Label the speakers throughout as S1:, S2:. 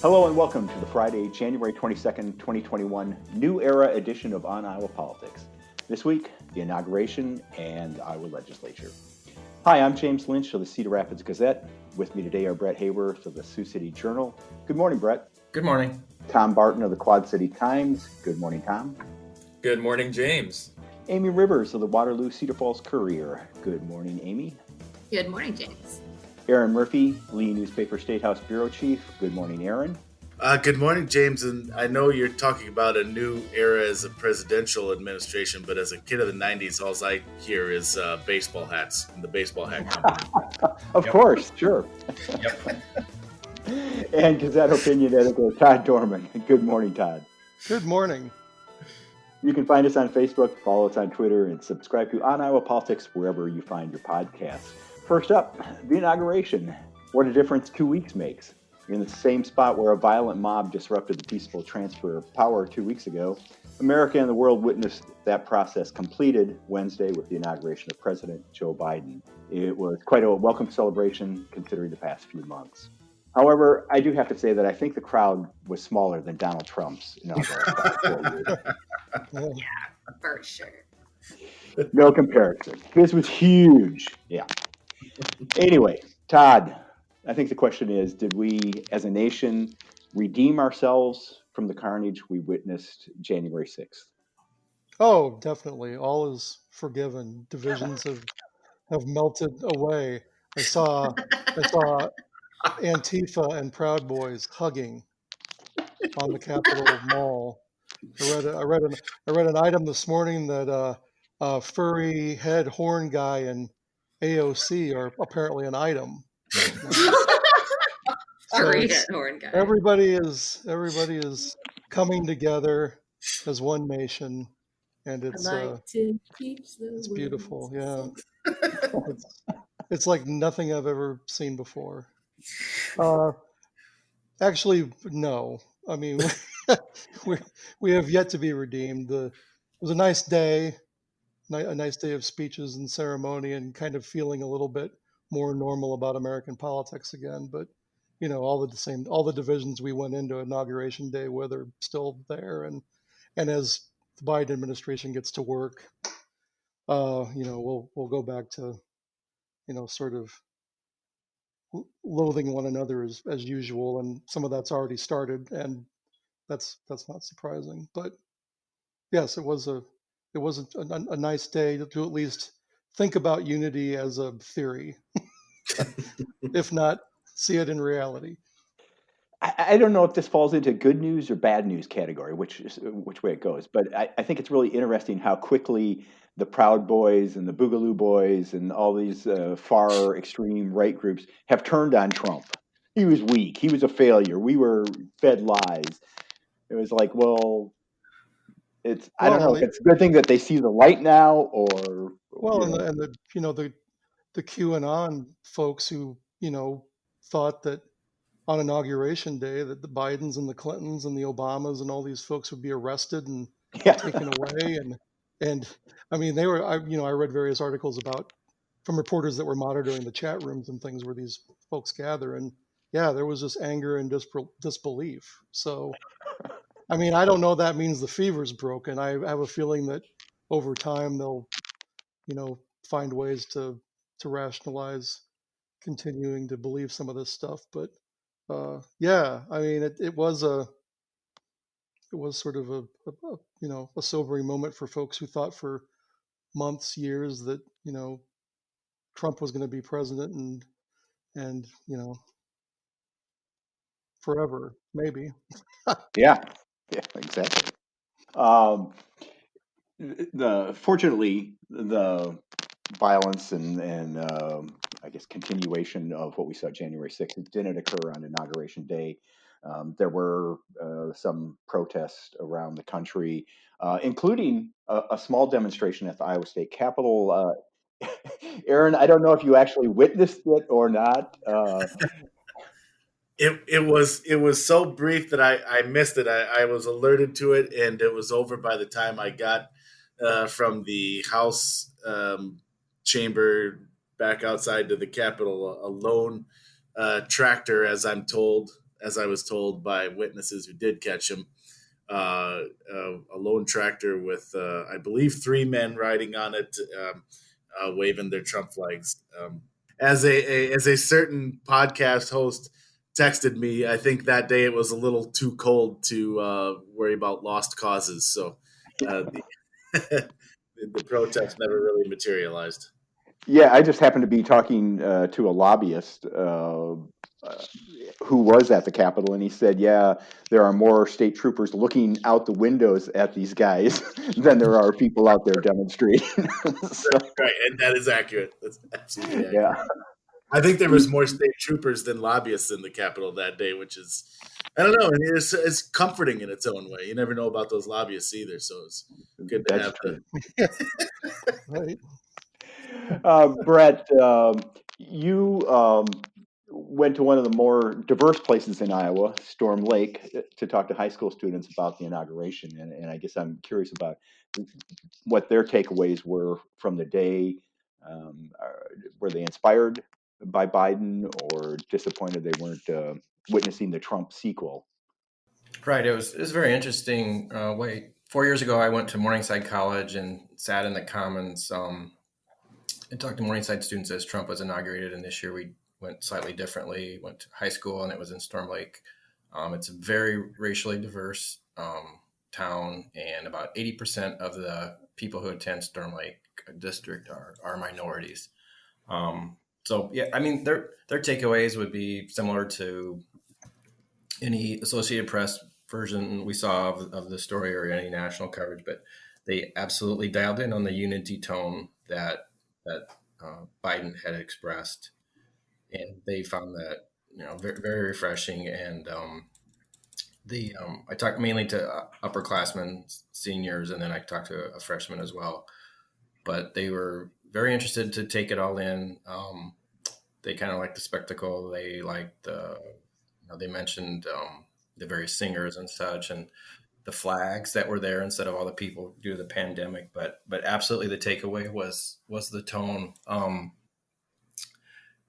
S1: Hello and welcome to the Friday, January 22nd, 2021 New Era edition of On Iowa Politics. This week, the inauguration and Iowa Legislature. Hi, I'm James Lynch of the Cedar Rapids Gazette. With me today are Bret Hayworth of the Sioux City Journal. Good morning, Bret.
S2: Good morning.
S1: Tom Barton of the Quad City Times. Good morning, Tom.
S3: Good morning, James.
S1: Amie Rivers of the Waterloo-Cedar Falls Courier. Good morning, Amie.
S4: Good morning, James.
S1: Erin Murphy, Lee Newspapers Statehouse Bureau Chief. Good morning, Erin.
S5: Good morning, James. And I know you're talking about a new era as a presidential administration, but as a kid of the 90s, all I hear is baseball hats and the baseball hat company.
S1: Of course, sure.
S2: Yep.
S1: And Gazette opinion editor Todd Dorman. Good morning, Todd.
S6: Good morning.
S1: You can find us on Facebook, follow us on Twitter, and subscribe to On Iowa Politics wherever you find your podcasts. First up, the inauguration. What a difference 2 weeks makes. You're in the same spot where a violent mob disrupted the peaceful transfer of power 2 weeks ago. America and the world witnessed that process completed Wednesday with the inauguration of President Joe Biden. It was quite a welcome celebration considering the past few months. However, I do have to say that I think the crowd was smaller than Donald Trump's inauguration.
S4: Yeah, for sure.
S1: No comparison. This was huge. Yeah. Anyway, Todd, I think the question is, did we as a nation redeem ourselves from the carnage we witnessed January 6th?
S6: Oh, definitely. All is forgiven. Divisions have melted away. I saw Antifa and Proud Boys hugging on the Capitol Mall. I read an item this morning that furry head horn guy and AOC are apparently an item.
S4: Furry head horn guy.
S6: Everybody is coming together as one nation, and it's it's beautiful. Yeah, it's like nothing I've ever seen before. Actually, no. I mean, we have yet to be redeemed. It was a nice day, a nice day of speeches and ceremony, and kind of feeling a little bit more normal about American politics again. But you know, all the divisions we went into Inauguration Day with are still there, and as the Biden administration gets to work, we'll go back to, sort of loathing one another as usual, and some of that's already started, and that's not surprising. But yes, it was a nice day to at least think about unity as a theory, if not see it in reality.
S1: I don't know if this falls into good news or bad news category, which way it goes. But I think it's really interesting how quickly the Proud Boys and the Boogaloo Boys and all these far extreme right groups have turned on Trump. He was weak. He was a failure. We were fed lies. It was like, well, I don't know if it's a good thing that they see the light now, or
S6: the QAnon folks who thought that on Inauguration Day that the Bidens and the Clintons and the Obamas and all these folks would be arrested and taken away, and I mean I read various articles from reporters that were monitoring the chat rooms and things where these folks gather, and yeah, there was just anger and disbelief. So I mean, I don't know, that means the fever's broken. I have a feeling that over time they'll find ways to rationalize continuing to believe some of this stuff. But yeah, I mean, it was sort of a sobering moment for folks who thought for months, years that Trump was going to be president and forever, maybe.
S1: Yeah, exactly. Fortunately, the violence and I guess continuation of what we saw January 6th didn't occur on Inauguration Day. There were some protests around the country, including a small demonstration at the Iowa State Capitol. Erin, I don't know if you actually witnessed it or not.
S5: It was so brief that I missed it. I was alerted to it, and it was over by the time I got from the House chamber back outside to the Capitol. A lone tractor, as I'm told, as I was told by witnesses who did catch him, a lone tractor with, I believe, 3 men riding on it, waving their Trump flags. As a certain podcast host texted me, I think that day it was a little too cold to worry about lost causes. So the protest never really materialized.
S1: Yeah, I just happened to be talking to a lobbyist who was at the Capitol, and he said, yeah, there are more state troopers looking out the windows at these guys than there are people out there demonstrating. So,
S5: Right, and that is accurate. That's absolutely accurate.
S1: yeah.
S5: I think there was more state troopers than lobbyists in the Capitol that day, which is, I don't know, it's comforting in its own way. You never know about those lobbyists either, so it's good to have
S1: true.
S6: Right.
S1: Bret, you went to one of the more diverse places in Iowa, Storm Lake, to talk to high school students about the inauguration. And I guess I'm curious about what their takeaways were from the day. Were they inspired by Biden or disappointed they weren't witnessing the Trump sequel?
S2: Right. It was very interesting. 4 years ago, I went to Morningside College and sat in the Commons and talked to Morningside students as Trump was inaugurated. And this year we went slightly differently, went to high school, and it was in Storm Lake. It's a very racially diverse town, and about 80% of the people who attend Storm Lake district are minorities. So, yeah, I mean, their takeaways would be similar to any Associated Press version we saw of the story or any national coverage, but they absolutely dialed in on the unity tone that Biden had expressed, and they found that very, very refreshing. And I talked mainly to upperclassmen, seniors, and then I talked to a freshman as well. But they were very interested to take it all in. They kind of liked the spectacle. They liked they mentioned the various singers and such, and the flags that were there instead of all the people due to the pandemic. But absolutely, the takeaway was the tone.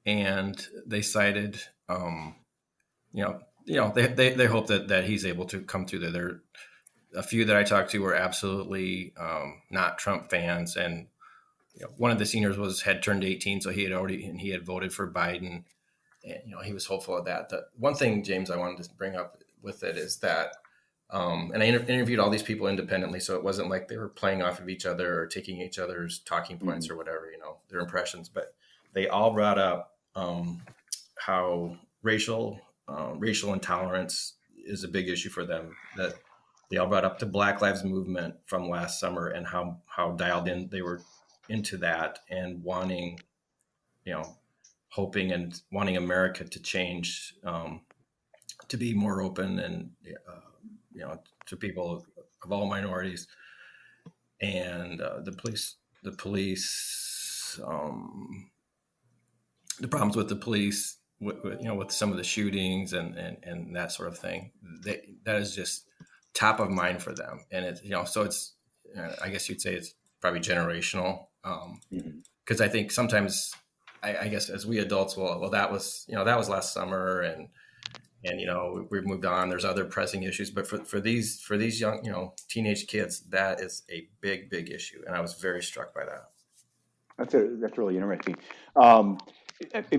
S2: And they cited, they hope that he's able to come through there. A few that I talked to were absolutely not Trump fans, and one of the seniors had turned 18, so he had voted for Biden, and he was hopeful of that. The one thing, James, I wanted to bring up with it is that, and I interviewed all these people independently, so it wasn't like they were playing off of each other or taking each other's talking points or whatever, their impressions, but they all brought up how racial intolerance is a big issue for them. That they all brought up the Black Lives Movement from last summer and how dialed in they were into that, and wanting, hoping and wanting America to change, to be more open and, to people of all minorities. And the police, the problems with the police, with some of the shootings and that sort of thing, that is just top of mind for them. And it's, so it's, I guess you'd say it's probably generational. Because I think sometimes, I guess as we adults, well, that was last summer, and we've moved on. There's other pressing issues, but for these young, teenage kids, that is a big, big issue. And I was very struck by that.
S1: That's really interesting. I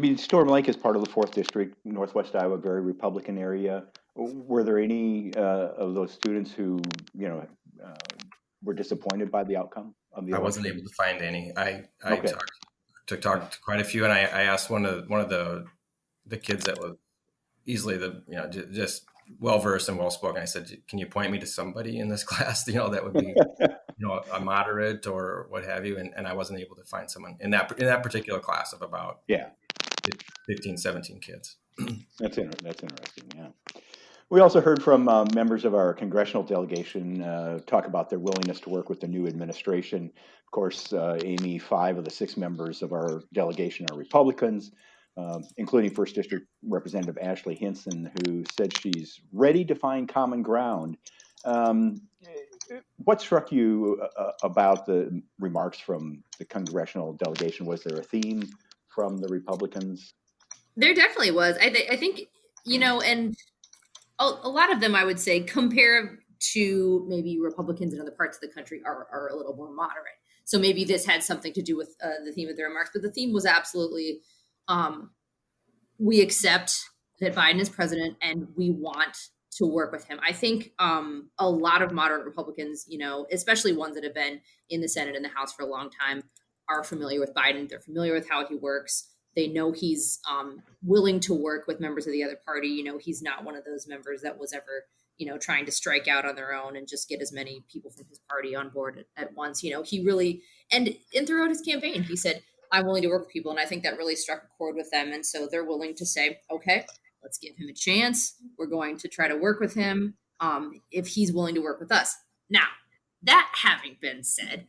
S1: mean, Storm Lake is part of the 4th District, Northwest Iowa, very Republican area. Were there any of those students who, were disappointed by the outcome of the election?
S2: I wasn't able to find any. I talked to quite a few, and I asked one of the kids that was easily just well versed and well spoken. I said, "Can you point me to somebody in this class, that would be, a moderate or what have you?" And I wasn't able to find someone in that particular class of about 15, 17 kids.
S1: That's interesting. Yeah. We also heard from members of our congressional delegation talk about their willingness to work with the new administration. Of course, Amie, 5 of the 6 members of our delegation are Republicans, including 1st District Representative Ashley Hinson, who said she's ready to find common ground. What struck you about the remarks from the congressional delegation? Was there a theme from the Republicans?
S4: There definitely was. I think, and a lot of them, I would say, compared to maybe Republicans in other parts of the country, are a little more moderate. So maybe this had something to do with the theme of their remarks, but the theme was absolutely, we accept that Biden is president and we want to work with him. I think a lot of moderate Republicans, especially ones that have been in the Senate and the House for a long time, are familiar with Biden. They're familiar with how he works. They know he's willing to work with members of the other party. He's not one of those members that was ever, trying to strike out on their own and just get as many people from his party on board at once. He really, and throughout his campaign, he said, I'm willing to work with people. And I think that really struck a chord with them. And so they're willing to say, okay, let's give him a chance. We're going to try to work with him if he's willing to work with us. Now, that having been said,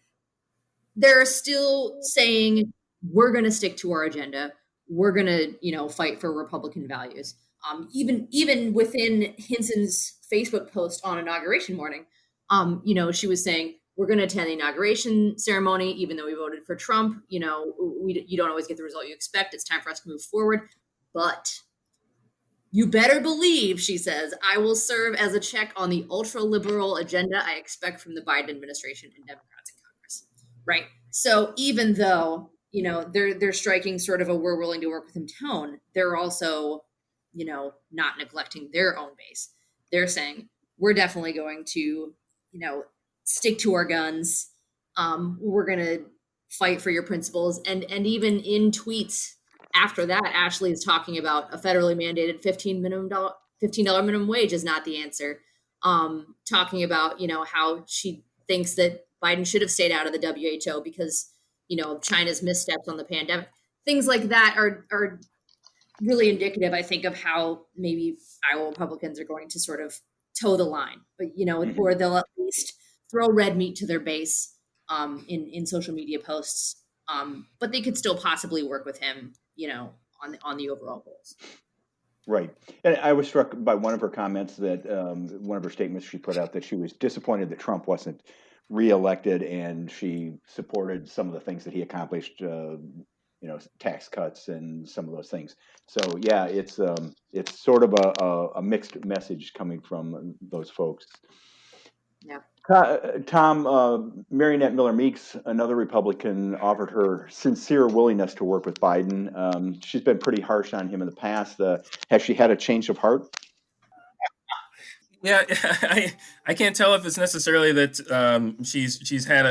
S4: they're still saying, we're going to stick to our agenda. We're going to, fight for Republican values. Even within Hinson's Facebook post on inauguration morning, she was saying, we're going to attend the inauguration ceremony, even though we voted for Trump. You don't always get the result you expect. It's time for us to move forward. But you better believe, she says, I will serve as a check on the ultra-liberal agenda I expect from the Biden administration and Democrats in Congress. Right? So even though, they're striking sort of a we're willing to work with him tone, they're also, not neglecting their own base. They're saying, we're definitely going to, stick to our guns. We're going to fight for your principles. And even in tweets after that, Ashley is talking about a federally mandated $15 minimum wage is not the answer. Talking about, how she thinks that Biden should have stayed out of the WHO because, China's missteps on the pandemic. Things like that are really indicative, I think, of how maybe Iowa Republicans are going to sort of toe the line, but, or they'll at least throw red meat to their base in social media posts. But they could still possibly work with him, on the overall goals.
S1: Right. And I was struck by one of her comments that one of her statements she put out that she was disappointed that Trump wasn't reelected, and she supported some of the things that he accomplished, tax cuts and some of those things. So yeah, it's sort of a mixed message coming from those folks.
S4: Yeah.
S1: Tom, Marionette Miller Meeks, another Republican, offered her sincere willingness to work with Biden. She's been pretty harsh on him in the past. Has she had a change of heart?
S7: Yeah, I can't tell if it's necessarily that she's had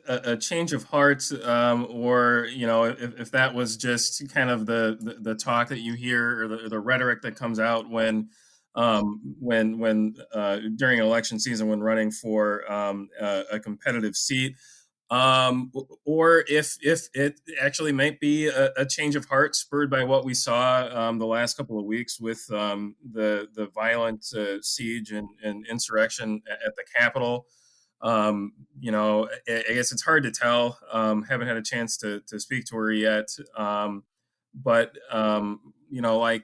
S7: a change of heart, or if that was just kind of the talk that you hear, or the rhetoric that comes out when during election season when running for a competitive seat. Or if it actually might be a change of heart spurred by what we saw the last couple of weeks with the violent siege and insurrection at the Capitol. I guess it's hard to tell. Haven't had a chance to speak to her yet. But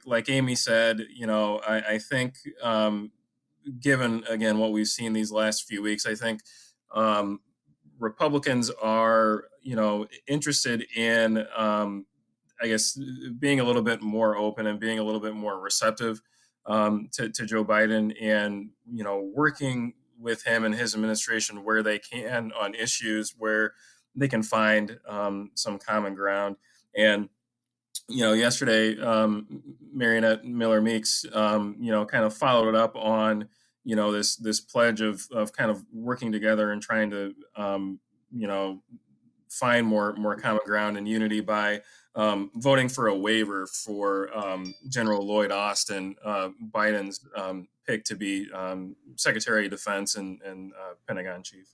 S7: like Amie said, I think given again what we've seen these last few weeks, I think Republicans are, interested in, I guess, being a little bit more open and being a little bit more receptive to Joe Biden, and, working with him and his administration where they can on issues where they can find some common ground. And, yesterday, Marionette Miller Meeks, kind of followed it up on, this pledge of kind of working together and trying to, find more common ground and unity by voting for a waiver for General Lloyd Austin, Biden's pick to be Secretary of Defense and Pentagon chief.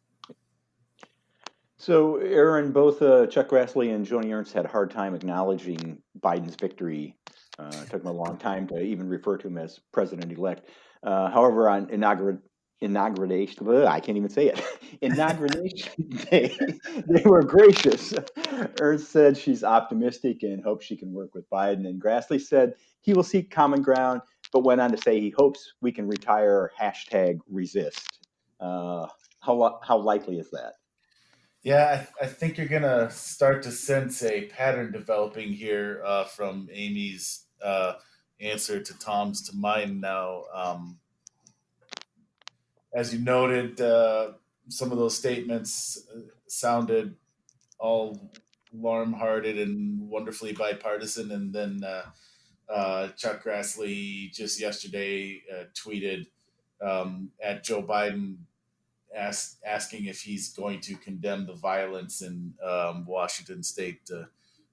S1: So, Erin, both Chuck Grassley and Joni Ernst had a hard time acknowledging Biden's victory. It took them a long time to even refer to him as president-elect. However, on inauguration, I can't even say it. Inauguration day, they were gracious. Ernst said she's optimistic and hopes she can work with Biden. And Grassley said he will seek common ground, but went on to say he hopes we can retire #resist. How likely is that?
S5: Yeah, I think you're going to start to sense a pattern developing here from Amie's answer to Tom's to mine now. As you noted, some of those statements sounded all warm-hearted and wonderfully bipartisan, and then Chuck Grassley just yesterday tweeted at Joe Biden asking if he's going to condemn the violence in Washington State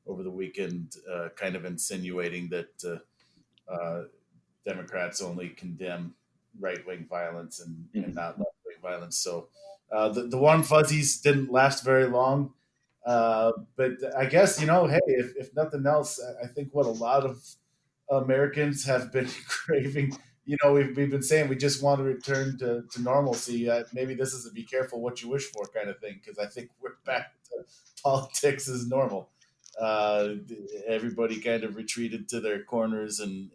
S5: over the weekend, kind of insinuating that Democrats only condemn right-wing violence and not left-wing violence. So the warm fuzzies didn't last very long. But I guess, hey, if nothing else, I think what a lot of Americans have been craving, we've been saying we just want to return to normalcy. Maybe this is a be careful what you wish for kind of thing, because I think we're back to politics as normal. Everybody kind of retreated to their corners and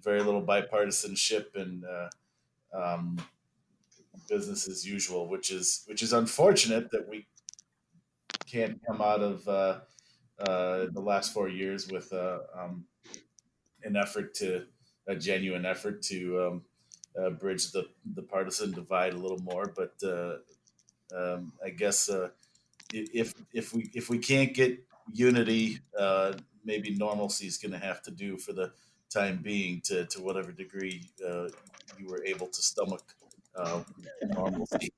S5: very little bipartisanship and business as usual, which is unfortunate that we can't come out of the last 4 years with a genuine effort to bridge the partisan divide a little more. But I guess if we can't get unity, maybe normalcy is going to have to do for the time being to whatever degree you were able to stomach normalcy.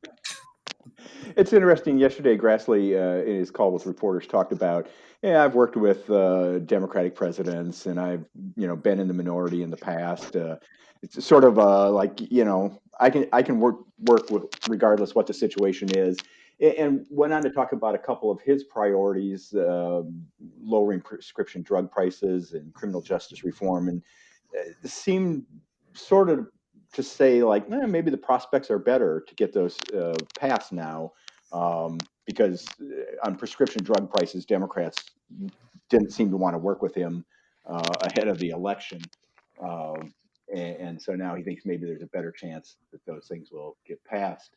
S1: It's interesting. Yesterday, Grassley, in his call with reporters, talked about, I've worked with Democratic presidents, and I've been in the minority in the past. It's sort of like I can work with regardless what the situation is, and went on to talk about a couple of his priorities, lowering prescription drug prices and criminal justice reform, and seemed sort of to say like, maybe the prospects are better to get those passed now, because on prescription drug prices, Democrats didn't seem to want to work with him ahead of the election. And so now he thinks maybe there's a better chance that those things will get passed.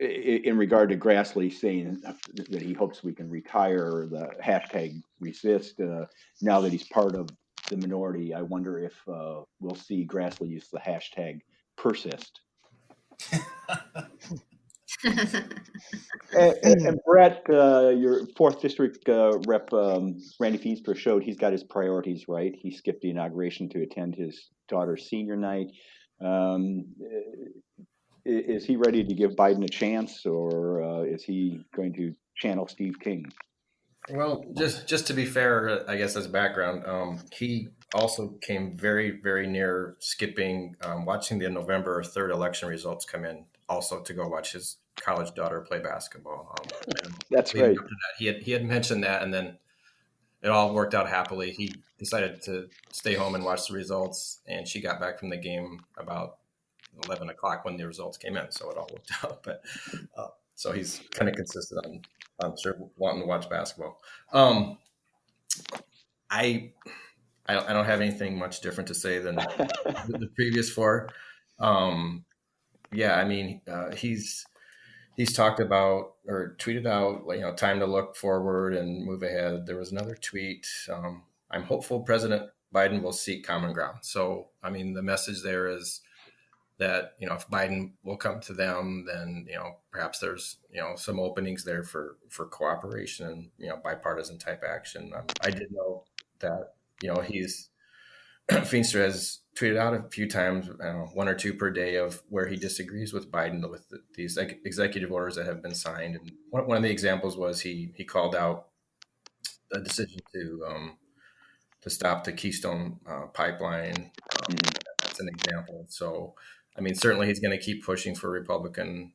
S1: In regard to Grassley saying that he hopes we can retire the hashtag resist now that he's part of the minority, I wonder if we'll see Grassley use the hashtag persist. and Bret, your 4th District Rep Randy Feenster showed he's got his priorities right. He skipped the inauguration to attend his daughter's senior night. Is he ready to give Biden a chance, or is he going to channel Steve King?
S2: Well, just to be fair, I guess as background, he also came very, very near skipping watching the November 3rd election results come in, also to go watch his college daughter play basketball.
S1: That's right.
S2: He had mentioned that, and then it all worked out happily. He decided to stay home and watch the results, and she got back from the game about 11 o'clock when the results came in, so it all worked out. But so he's kind of consistent on sure wanting to watch basketball. I don't have anything much different to say than the previous 4. He's talked about or tweeted out, time to look forward and move ahead. There was another tweet. I'm hopeful President Biden will seek common ground. So, the message there is that, if Biden will come to them, then, perhaps there's, some openings there for cooperation and, bipartisan type action. I did know that, Feenster has tweeted out a few times, 1 or 2 per day, of where he disagrees with Biden with these executive orders that have been signed. And one of the examples was he called out the decision to stop the Keystone pipeline. That's an example. So, certainly he's going to keep pushing for Republican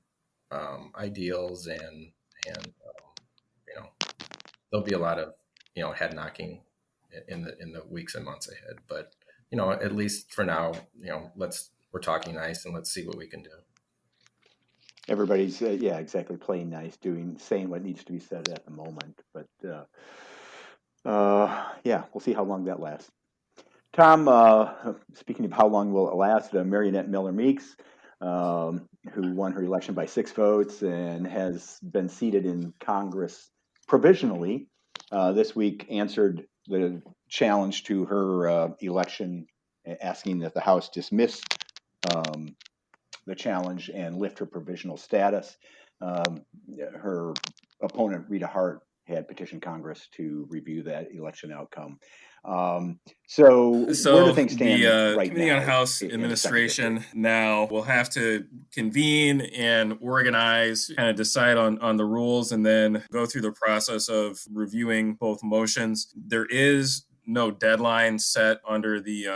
S2: ideals, and there'll be a lot of head knocking in the weeks and months ahead. But at least for now, we're talking nice, and let's see what we can do.
S1: Everybody's exactly, playing nice, saying what needs to be said at the moment. But we'll see how long that lasts. Tom, speaking of how long will it last, Marionette Miller Meeks, who won her election by 6 votes and has been seated in Congress provisionally, this week answered the challenge to her election, asking that the House dismiss the challenge and lift her provisional status. Her opponent, Rita Hart, had petitioned Congress to review that election outcome. So where do things stand
S7: the
S1: right
S7: Committee
S1: now
S7: on House
S1: in the second
S7: Administration
S1: district?
S7: now will have to convene and organize, kind of decide on the rules, and then go through the process of reviewing both motions. There is no deadline set under the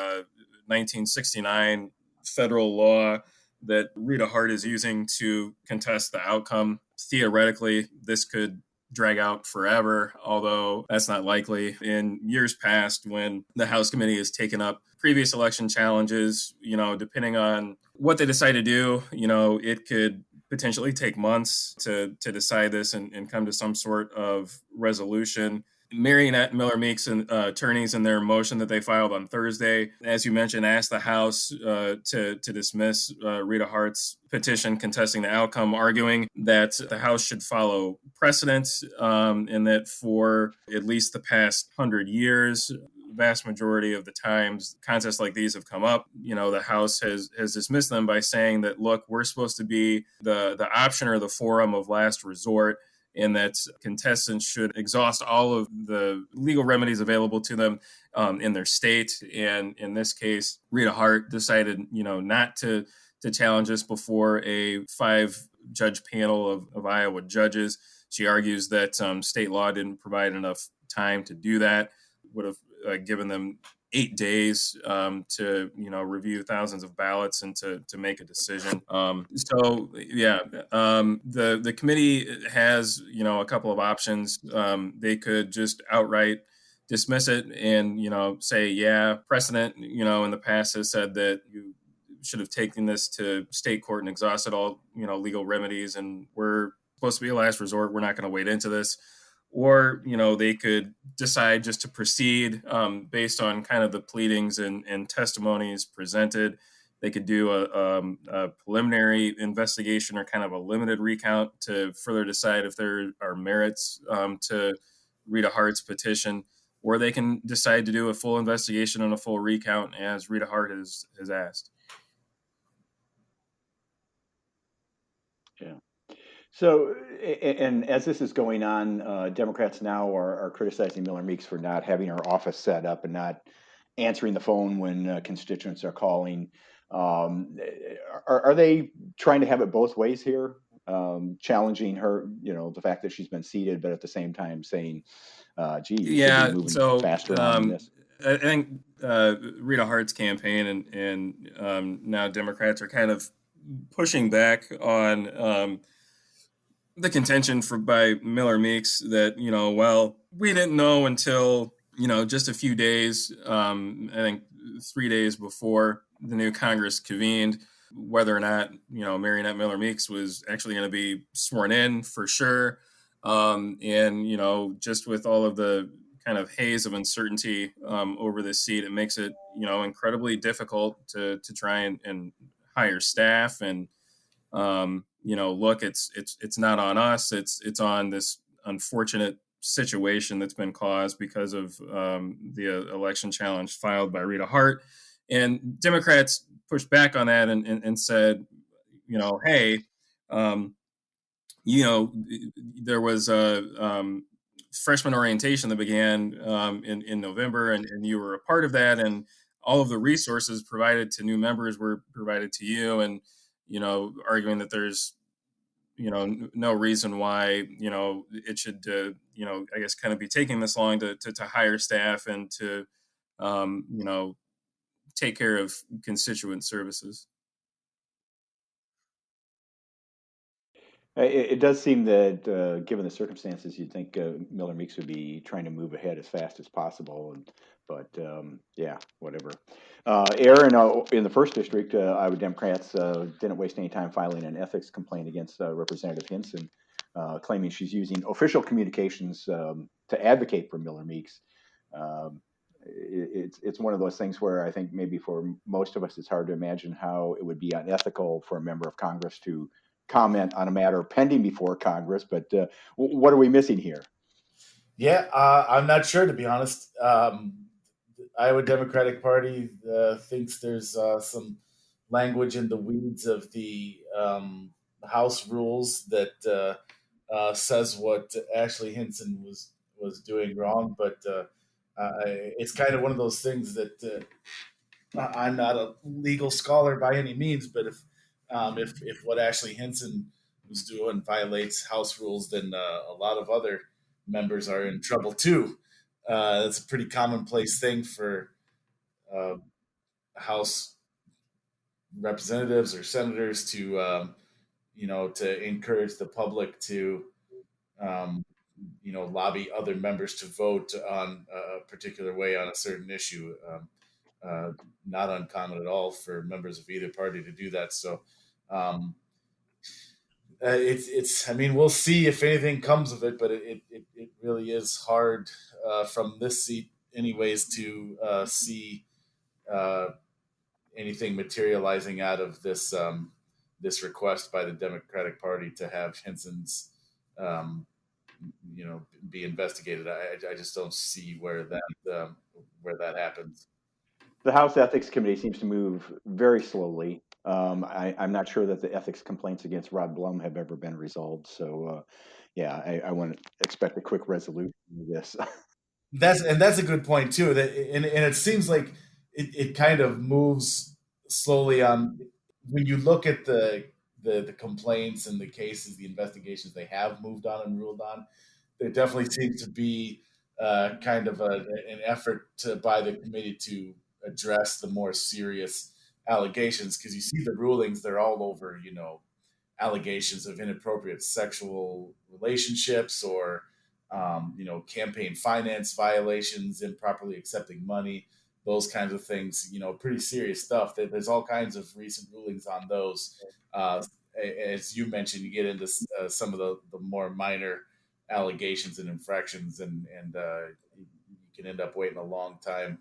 S7: 1969 federal law that Rita Hart is using to contest the outcome. Theoretically, this could drag out forever, although that's not likely. In years past, when the House committee has taken up previous election challenges, depending on what they decide to do, it could potentially take months to decide this and come to some sort of resolution. Marionette Miller Meeks and attorneys in their motion that they filed on Thursday, as you mentioned, asked the House to dismiss Rita Hart's petition contesting the outcome, arguing that the House should follow precedent and that for at least the past 100 years, vast majority of the times contests like these have come up, the House has dismissed them by saying that, look, we're supposed to be the option or the forum of last resort, and that contestants should exhaust all of the legal remedies available to them in their state. And in this case, Rita Hart decided, not to challenge this before a 5-judge panel of Iowa judges. She argues that state law didn't provide enough time to do that, would have given them 8 days to review thousands of ballots and to make a decision. The committee has a couple of options. They could just outright dismiss it and say, precedent in the past has said that you should have taken this to state court and exhausted all legal remedies, and we're supposed to be a last resort. We're not going to wade into this. Or, they could decide just to proceed based on kind of the pleadings and testimonies presented. They could do a preliminary investigation or kind of a limited recount to further decide if there are merits to Rita Hart's petition. Or they can decide to do a full investigation and a full recount, as Rita Hart has asked.
S1: Yeah. So, and as this is going on, Democrats now are criticizing Miller Meeks for not having her office set up and not answering the phone when constituents are calling. Are they trying to have it both ways here? Challenging her, the fact that she's been seated, but at the same time saying, gee, you should be moving faster on this.
S7: I think Rita Hart's campaign and now Democrats are kind of pushing back on the contention by Miller Meeks that, we didn't know until, just a few days, I think 3 days before the new Congress convened, whether or not, Marionette Miller Meeks was actually going to be sworn in for sure. Just with all of the kind of haze of uncertainty over this seat, it makes it, incredibly difficult to try and hire staff and, look, it's not on us. It's on this unfortunate situation that's been caused because of the election challenge filed by Rita Hart. And Democrats pushed back on that and said, hey, there was a freshman orientation that began in November, and you were a part of that, and all of the resources provided to new members were provided to you, and arguing that there's no reason why it should I guess kind of be taking this long to hire staff and to take care of constituent services.
S1: It does seem that, given the circumstances, you'd think Miller Meeks would be trying to move ahead as fast as possible. But whatever. Erin, in the first district, Iowa Democrats didn't waste any time filing an ethics complaint against Representative Hinson, claiming she's using official communications to advocate for Miller Meeks. It's one of those things where I think maybe for most of us, it's hard to imagine how it would be unethical for a member of Congress to comment on a matter pending before Congress. But what are we missing here?
S5: Yeah, I'm not sure, to be honest. The Iowa Democratic Party thinks there's some language in the weeds of the House rules that says what Ashley Hinson was doing wrong, but it's kind of one of those things that I'm not a legal scholar by any means, but if what Ashley Hinson was doing violates House rules, then a lot of other members are in trouble too. That's a pretty commonplace thing for uh, House representatives or senators to to encourage the public to um, lobby other members to vote on a particular way on a certain issue. Uh, Not uncommon at all for members of either party to do that. So um, it's. I mean, we'll see if anything comes of it, but it really is hard from this seat, anyways, to see uh, anything materializing out of this request by the Democratic Party to have Hinson's um, be investigated. I just don't see where that happens.
S1: The House Ethics Committee seems to move very slowly. I'm not sure that the ethics complaints against Rod Blum have ever been resolved. So, I wouldn't expect a quick resolution of this.
S5: That's a good point too. That and it seems like it kind of moves slowly on when you look at the complaints and the cases, the investigations they have moved on and ruled on. There definitely seems to be kind of an effort by the committee to address the more serious allegations because you see the rulings; they're all over, allegations of inappropriate sexual relationships or campaign finance violations, improperly accepting money, those kinds of things. Pretty serious stuff. There's all kinds of recent rulings on those. Uh, as you mentioned, you get into some of the more minor allegations and infractions, and you can end up waiting a long time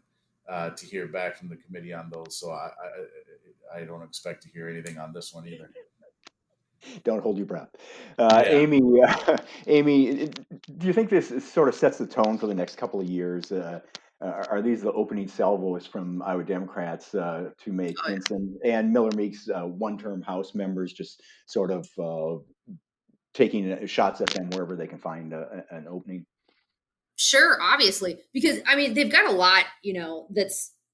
S5: to hear back from the committee on those. So I don't expect to hear anything on this one either.
S1: Don't hold your breath.
S5: Yeah.
S1: Amy, do you think this sort of sets the tone for the next couple of years? Are these the opening salvos from Iowa Democrats to make
S4: Oh, yeah.
S1: Hinson and Miller Meeks one-term House members, just sort of taking shots at them wherever they can find an opening?
S4: Sure, obviously, because I mean they've got a lot,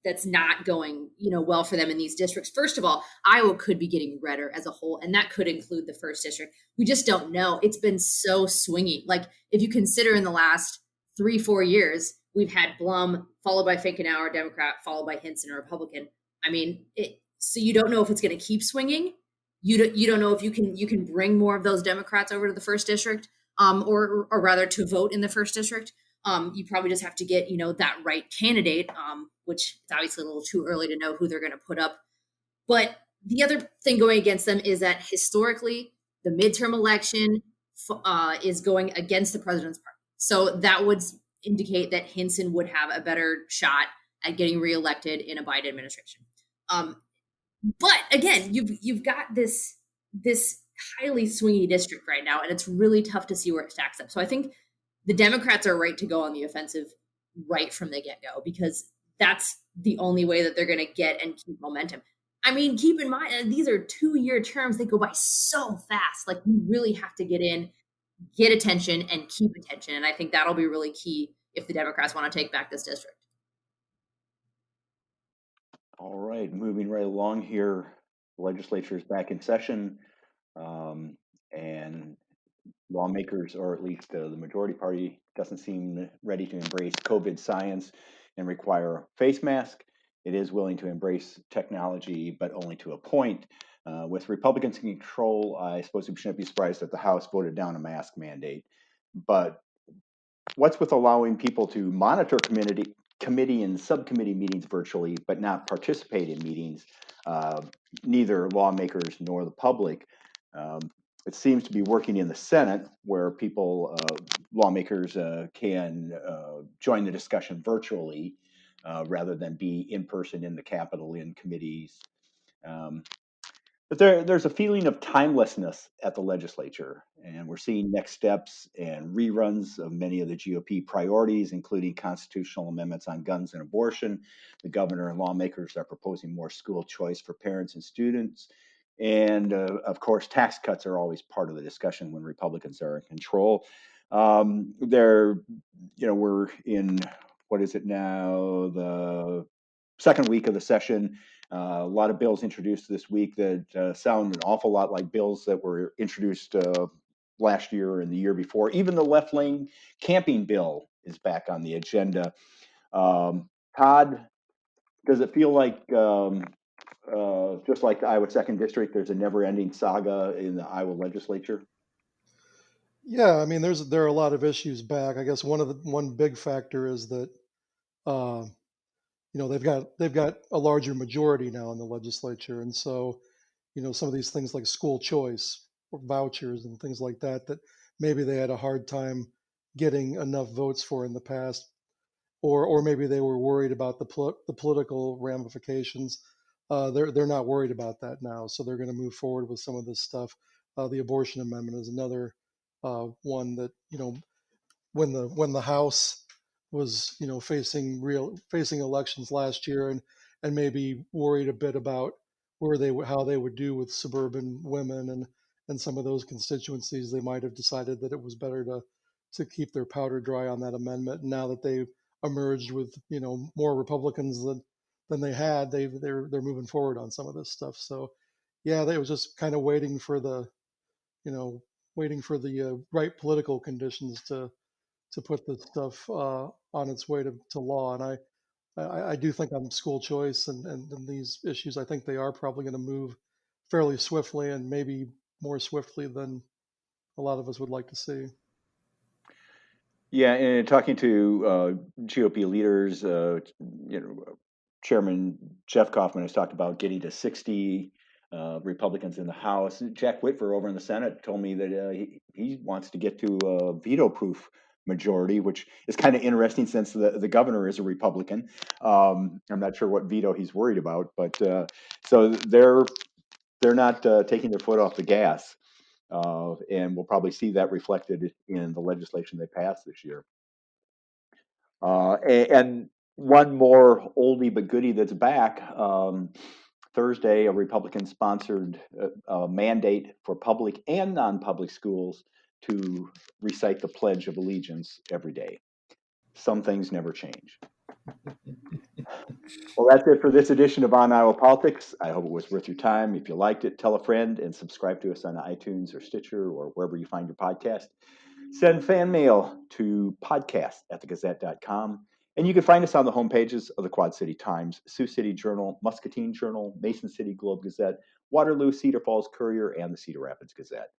S4: that's not going, well for them in these districts. First of all, Iowa could be getting redder as a whole, and that could include the first district. We just don't know. It's been so swingy. Like if you consider in the last 3-4 years, we've had Blum followed by Finkenauer, Democrat, followed by Hinson, a Republican. I mean, so you don't know if it's going to keep swinging. You don't know if you can bring more of those Democrats over to the first district, or rather to vote in the first district. You probably just have to get, that right candidate, which it's obviously a little too early to know who they're going to put up. But the other thing going against them is that historically, the midterm election is going against the president's party. So that would indicate that Hinson would have a better shot at getting reelected in a Biden administration. But again, you've got this highly swingy district right now, and it's really tough to see where it stacks up. So I think the Democrats are right to go on the offensive right from the get-go because that's the only way that they're going to get and keep momentum. I mean, keep in mind, these are 2-year terms. They go by so fast. Like you really have to get in, get attention, and keep attention. And I think that'll be really key if the Democrats want to take back this district.
S1: All right, moving right along here. The legislature is back in session, and lawmakers, or at least the majority party, doesn't seem ready to embrace COVID science and require a face mask. It is willing to embrace technology, but only to a point. With Republicans in control, I suppose we shouldn't be surprised that the House voted down a mask mandate. But what's with allowing people to monitor committee and subcommittee meetings virtually, but not participate in meetings, neither lawmakers nor the public? It seems to be working in the Senate, where lawmakers can join the discussion virtually rather than be in person in the Capitol in committees. Um, But there's a feeling of timelessness at the legislature, and we're seeing next steps and reruns of many of the GOP priorities, including constitutional amendments on guns and abortion. The governor and lawmakers are proposing more school choice for parents and students. And of course, tax cuts are always part of the discussion when Republicans are in control. We're in, what is it now, the second week of the session. A lot of bills introduced this week that sound an awful lot like bills that were introduced last year and the year before. Even the left lane camping bill is back on the agenda. Todd, does it feel like, just like the Iowa 2nd District, there's a never-ending saga in the Iowa legislature?
S6: Yeah, I mean, there are a lot of issues back. I guess one big factor is that they've got a larger majority now in the legislature, and so some of these things like school choice or vouchers and things like that maybe they had a hard time getting enough votes for in the past, or maybe they were worried about the political ramifications. They're not worried about that now, so they're going to move forward with some of this stuff. The abortion amendment is another one that when the House was facing elections last year and maybe worried a bit about how they would do with suburban women and some of those constituencies, they might have decided that it was better to keep their powder dry on that amendment. And now that they've emerged with more Republicans than they had, they're moving forward on some of this stuff. So yeah, they was just kind of waiting for the right political conditions to put this stuff on its way to law. And I do think on school choice and these issues, I think they are probably going to move fairly swiftly, and maybe more swiftly than a lot of us would like to see.
S1: Yeah, and talking to GOP leaders, Chairman Jeff Kaufman has talked about getting to 60 Republicans in the House. Jack Whitver over in the Senate told me that he wants to get to a veto-proof majority, which is kind of interesting since the governor is a Republican. I'm not sure what veto he's worried about, but so they're not taking their foot off the gas, and we'll probably see that reflected in the legislation they pass this year. And one more oldie but goodie that's back. Thursday, a Republican-sponsored mandate for public and non-public schools to recite the Pledge of Allegiance every day. Some things never change. Well, that's it for this edition of On Iowa Politics. I hope it was worth your time. If you liked it, tell a friend and subscribe to us on iTunes or Stitcher or wherever you find your podcast. Send fan mail to podcast@thegazette.com. And you can find us on the homepages of the Quad City Times, Sioux City Journal, Muscatine Journal, Mason City Globe Gazette, Waterloo-Cedar Falls Courier, and the Cedar Rapids Gazette.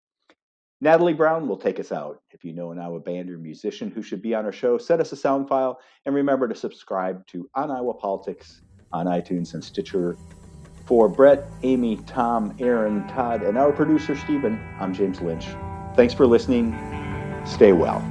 S1: Natalie Brown will take us out. If you know an Iowa band or musician who should be on our show, send us a sound file, and remember to subscribe to On Iowa Politics on iTunes and Stitcher. For Bret, Amie, Tom, Erin, Todd, and our producer, Stephen, I'm James Lynch. Thanks for listening. Stay well.